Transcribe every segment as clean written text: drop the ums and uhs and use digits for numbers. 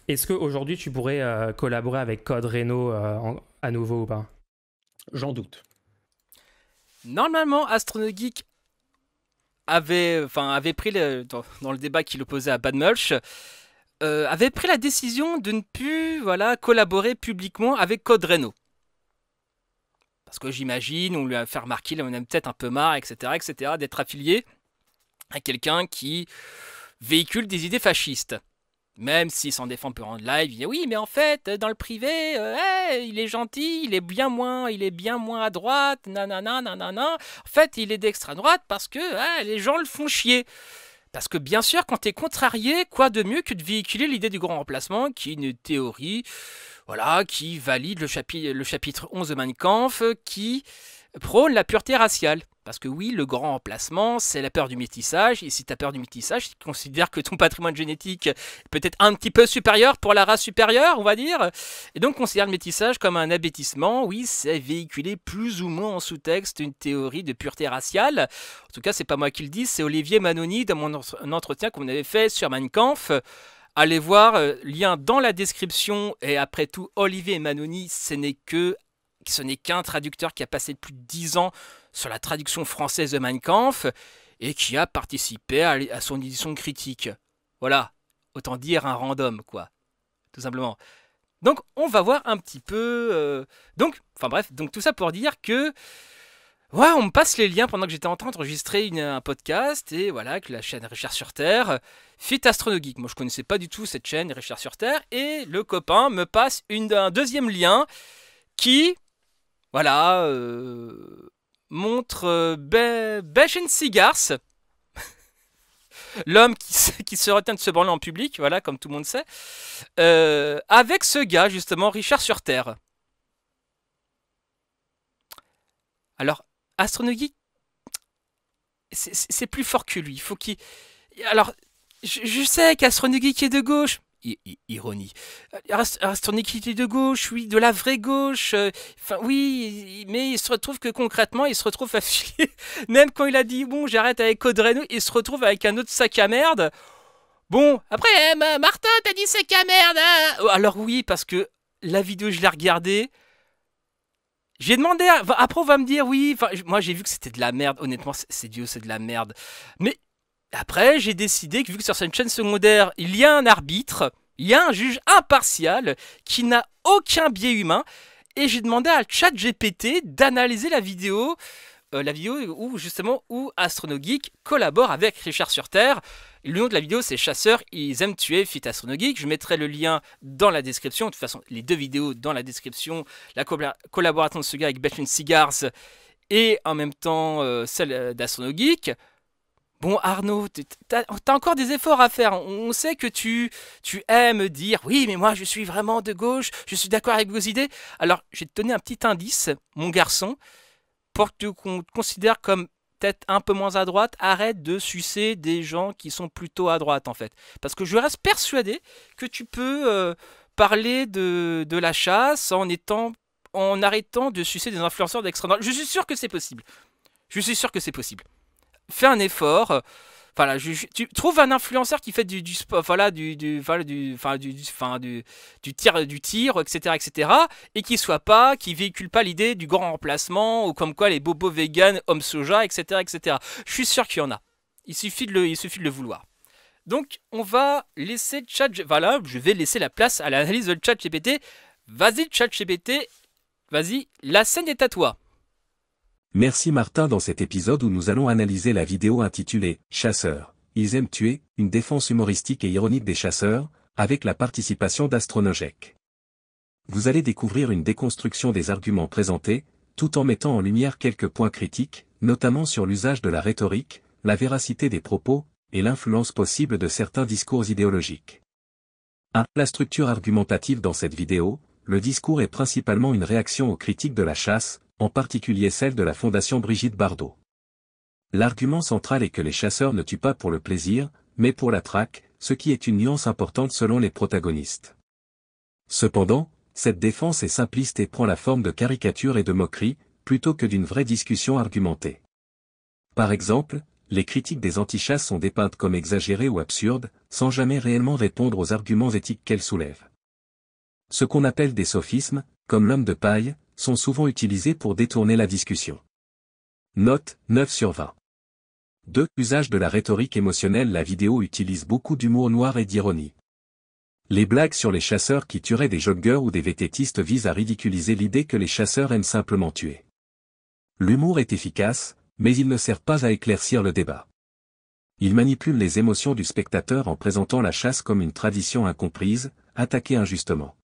Est-ce qu'aujourd'hui, tu pourrais collaborer avec Code Reno à nouveau ou pas? J'en doute. Normalement, Astronogeek avait pris dans le débat qui l'opposait à Bad Mulch, avait pris la décision de ne plus collaborer publiquement avec Code Reno. Parce que j'imagine, on lui a fait remarquer, on en a peut-être un peu marre, etc., d'être affilié à quelqu'un qui véhicule des idées fascistes. Même s'il s'en défend peu en live, il dit oui, mais en fait, dans le privé, il est gentil, il est bien moins à droite, nanana, nanana. En fait, il est d'extrême droite parce que les gens le font chier. Parce que bien sûr, quand t'es contrarié, quoi de mieux que de véhiculer l'idée du grand remplacement, qui est une théorie, qui valide le chapitre 11 de Mein Kampf, qui prône la pureté raciale. Parce que oui, le grand remplacement, c'est la peur du métissage. Et si tu as peur du métissage, tu considères que ton patrimoine génétique est peut-être un petit peu supérieur pour la race supérieure, on va dire. Et donc, considère le métissage comme un abêtissement. Oui, c'est véhiculer plus ou moins en sous-texte une théorie de pureté raciale. En tout cas, c'est pas moi qui le dis, c'est Olivier Manoni dans un entretien qu'on avait fait sur Mein Kampf. Allez voir, lien dans la description. Et après tout, Olivier Manoni, ce n'est qu'un traducteur qui a passé plus de 10 ans sur la traduction française de Mein Kampf et qui a participé à son édition critique. Voilà, autant dire un random, quoi, tout simplement. Donc, on va voir un petit peu... donc tout ça pour dire que... Ouais, on me passe les liens pendant que j'étais en train d'enregistrer un podcast, et voilà, que la chaîne Richard sur Terre fit Astronogeek. Moi, je connaissais pas du tout cette chaîne Richard sur Terre, et le copain me passe un deuxième lien qui... montre Bechen Cigars, l'homme qui se retient de se branler en public, voilà, comme tout le monde sait, avec ce gars, justement, Richard sur Terre. Alors, Astronogeek, c'est plus fort que lui. Il faut qu'il... Alors, je sais qu'Astronogeek est de gauche. Ironie. Astronogeek est de gauche, oui, de la vraie gauche. Enfin, oui, mais il se retrouve que concrètement, il se retrouve affilié. Même quand il a dit, bon, j'arrête avec Code Reno, il se retrouve avec un autre sac à merde. Bon, après, Martin, t'as dit sac à merde, hein. Alors oui, parce que la vidéo, je l'ai regardée. J'ai demandé, après on va me dire, oui, moi j'ai vu que c'était de la merde, honnêtement, c'est Dieu, c'est de la merde. Mais après, j'ai décidé que vu que sur cette chaîne secondaire, il y a un arbitre, il y a un juge impartial qui n'a aucun biais humain, et j'ai demandé à ChatGPT d'analyser la vidéo où Astronogeek collabore avec Richard sur Terre. Le nom de la vidéo, c'est Chasseurs, ils aiment tuer, fit Astronogeek. Je mettrai le lien dans la description. De toute façon, les deux vidéos dans la description. La collaboration de ce gars avec Bachelin Cigars et en même temps celle d'Astronogeek. Bon, Arnaud, t'as encore des efforts à faire. On sait que tu aimes dire oui, mais moi je suis vraiment de gauche, je suis d'accord avec vos idées. Alors, je vais te donner un petit indice, mon garçon, pour qu'on te considère comme peut-être un peu moins à droite. Arrête de sucer des gens qui sont plutôt à droite, en fait. Parce que je reste persuadé que tu peux parler de la chasse en arrêtant de sucer des influenceurs d'extrême droite. Je suis sûr que c'est possible. Je suis sûr que c'est possible. Fais un effort. Voilà, tu trouves un influenceur qui fait du sport, voilà, du tir, etc., qui véhicule pas l'idée du grand remplacement ou comme quoi les bobos vegan, hommes soja, etc. Je suis sûr qu'il y en a. Il suffit de le vouloir. Donc, on va laisser voilà, je vais laisser la place à l'analyse de ChatGPT. Vas-y, ChatGPT, vas-y, la scène est à toi. Merci Martin. Dans cet épisode où nous allons analyser la vidéo intitulée « Chasseurs, ils aiment tuer, une défense humoristique et ironique des chasseurs » avec la participation d'Astronojek. Vous allez découvrir une déconstruction des arguments présentés, tout en mettant en lumière quelques points critiques, notamment sur l'usage de la rhétorique, la véracité des propos, et l'influence possible de certains discours idéologiques. 1. La structure argumentative dans cette vidéo, le discours est principalement une réaction aux critiques de la chasse, en particulier celle de la Fondation Brigitte Bardot. L'argument central est que les chasseurs ne tuent pas pour le plaisir, mais pour la traque, ce qui est une nuance importante selon les protagonistes. Cependant, cette défense est simpliste et prend la forme de caricature et de moquerie, plutôt que d'une vraie discussion argumentée. Par exemple, les critiques des antichasses sont dépeintes comme exagérées ou absurdes, sans jamais réellement répondre aux arguments éthiques qu'elles soulèvent. Ce qu'on appelle des sophismes, comme l'homme de paille, sont souvent utilisés pour détourner la discussion. Note 9 sur 20. 2. Usage de la rhétorique émotionnelle. La vidéo utilise beaucoup d'humour noir et d'ironie. Les blagues sur les chasseurs qui tueraient des joggeurs ou des vététistes visent à ridiculiser l'idée que les chasseurs aiment simplement tuer. L'humour est efficace, mais il ne sert pas à éclaircir le débat. Il manipule les émotions du spectateur en présentant la chasse comme une tradition incomprise, attaquée injustement.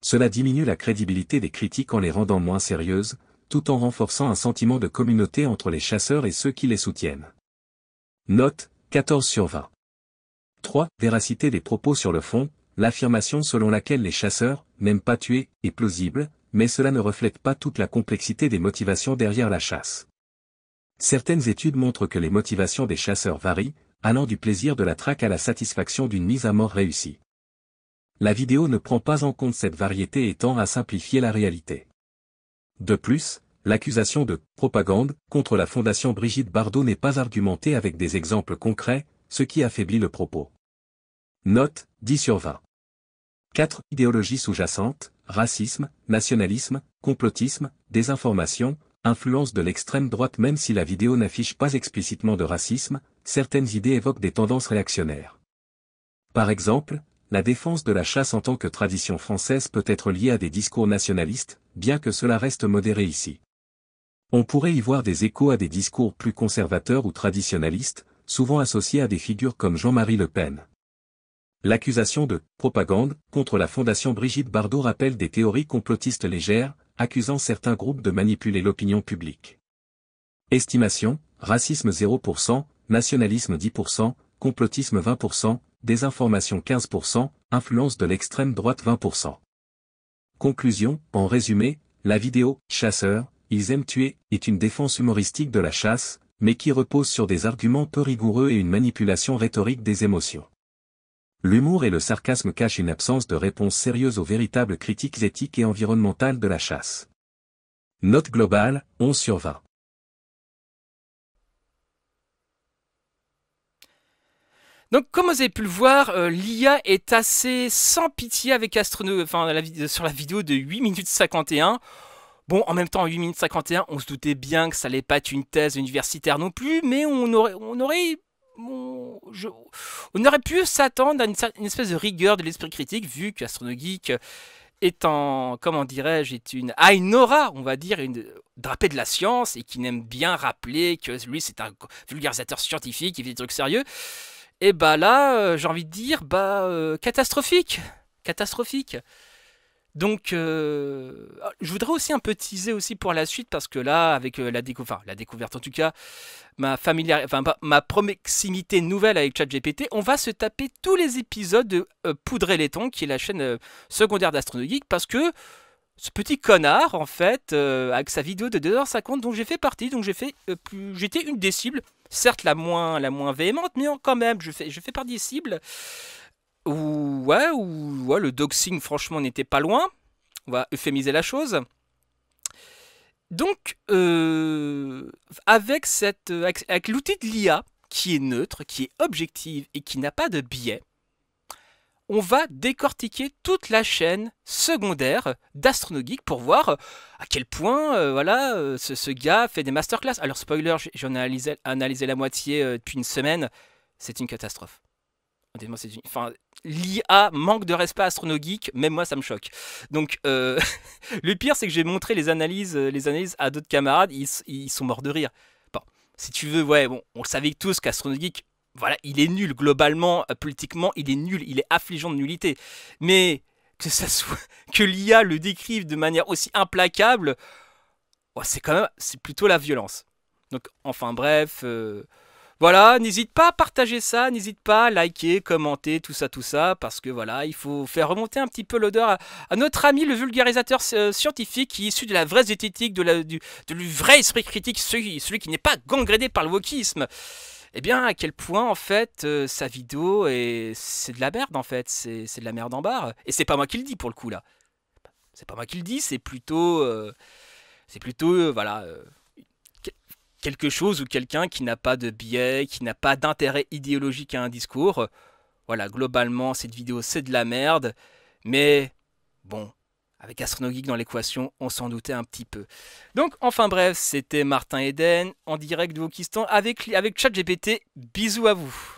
Cela diminue la crédibilité des critiques en les rendant moins sérieuses, tout en renforçant un sentiment de communauté entre les chasseurs et ceux qui les soutiennent. Note 14 sur 20. 3. Véracité des propos. Sur le fond, l'affirmation selon laquelle les chasseurs n'aiment pas tuer est plausible, mais cela ne reflète pas toute la complexité des motivations derrière la chasse. Certaines études montrent que les motivations des chasseurs varient, allant du plaisir de la traque à la satisfaction d'une mise à mort réussie. La vidéo ne prend pas en compte cette variété et tend à simplifier la réalité. De plus, l'accusation de « propagande » contre la Fondation Brigitte Bardot n'est pas argumentée avec des exemples concrets, ce qui affaiblit le propos. Note 10 sur 20. 4. Idéologie sous-jacente, racisme, nationalisme, complotisme, désinformation, influence de l'extrême droite. Même si la vidéo n'affiche pas explicitement de racisme, certaines idées évoquent des tendances réactionnaires. Par exemple, la défense de la chasse en tant que tradition française peut être liée à des discours nationalistes, bien que cela reste modéré ici. On pourrait y voir des échos à des discours plus conservateurs ou traditionalistes, souvent associés à des figures comme Jean-Marie Le Pen. L'accusation de « propagande » contre la Fondation Brigitte Bardot rappelle des théories complotistes légères, accusant certains groupes de manipuler l'opinion publique. Estimation, racisme 0%, nationalisme 10%, complotisme 20%, désinformation 15%, influence de l'extrême droite 20%. Conclusion, en résumé, la vidéo « Chasseurs, ils aiment tuer » est une défense humoristique de la chasse, mais qui repose sur des arguments peu rigoureux et une manipulation rhétorique des émotions. L'humour et le sarcasme cachent une absence de réponse sérieuse aux véritables critiques éthiques et environnementales de la chasse. Note globale, 11 sur 20. Donc, comme vous avez pu le voir, l'IA est assez sans pitié avec sur la vidéo de 8 minutes 51. Bon, en même temps, 8 minutes 51, on se doutait bien que ça allait pas être une thèse universitaire non plus, mais on aurait pu s'attendre à une espèce de rigueur de l'esprit critique, vu qu'AstronoGeek est a une aura, on va dire, une drapée de la science, et qui n'aime bien rappeler que lui, c'est un vulgarisateur scientifique, il fait des trucs sérieux. Et bah là, j'ai envie de dire, catastrophique. Catastrophique. Donc, je voudrais aussi un peu teaser aussi pour la suite, parce que là, avec la découverte en tout cas, ma proximité nouvelle avec ChatGPT, on va se taper tous les épisodes de Poudre et Laiton, qui est la chaîne secondaire d'AstronoGeek, parce que ce petit connard, en fait, avec sa vidéo de 2h50, dont j'ai fait partie, j'étais une des cibles, certes la moins véhémente, mais quand même, je fais partie des cibles. Où le doxing, franchement, n'était pas loin. On va euphémiser la chose. Donc, avec l'outil de l'IA, qui est neutre, qui est objective et qui n'a pas de biais, on va décortiquer toute la chaîne secondaire d'AstronoGeek pour voir à quel point ce gars fait des masterclass. Alors, spoiler, j'en ai analysé la moitié depuis une semaine. C'est une catastrophe. L'IA manque de respect à AstronoGeek, même moi ça me choque. Donc le pire, c'est que j'ai montré les analyses à d'autres camarades, ils sont morts de rire. Bon, si tu veux, on le savait tous qu'AstronoGeek, voilà, il est nul globalement, politiquement, il est nul, il est affligeant de nullité. Mais que l'IA le décrive de manière aussi implacable, c'est plutôt la violence. Donc enfin bref. Voilà, n'hésite pas à partager ça, n'hésite pas à liker, commenter, tout ça, parce que voilà, il faut faire remonter un petit peu l'odeur à notre ami le vulgarisateur scientifique qui est issu de la vraie zététique, du vrai esprit critique, celui qui n'est pas gangréné par le wokisme. Eh bien, à quel point, en fait, sa vidéo, c'est de la merde, en fait, c'est de la merde en barre. Et c'est pas moi qui le dis, pour le coup, là. C'est pas moi qui le dis, c'est plutôt quelque chose ou quelqu'un qui n'a pas de biais, qui n'a pas d'intérêt idéologique à un discours. Voilà, globalement, cette vidéo, c'est de la merde. Mais bon, avec AstronoGeek dans l'équation, on s'en doutait un petit peu. Donc, enfin bref, c'était Martin Eden, en direct de Wokistan avec ChatGPT. Bisous à vous.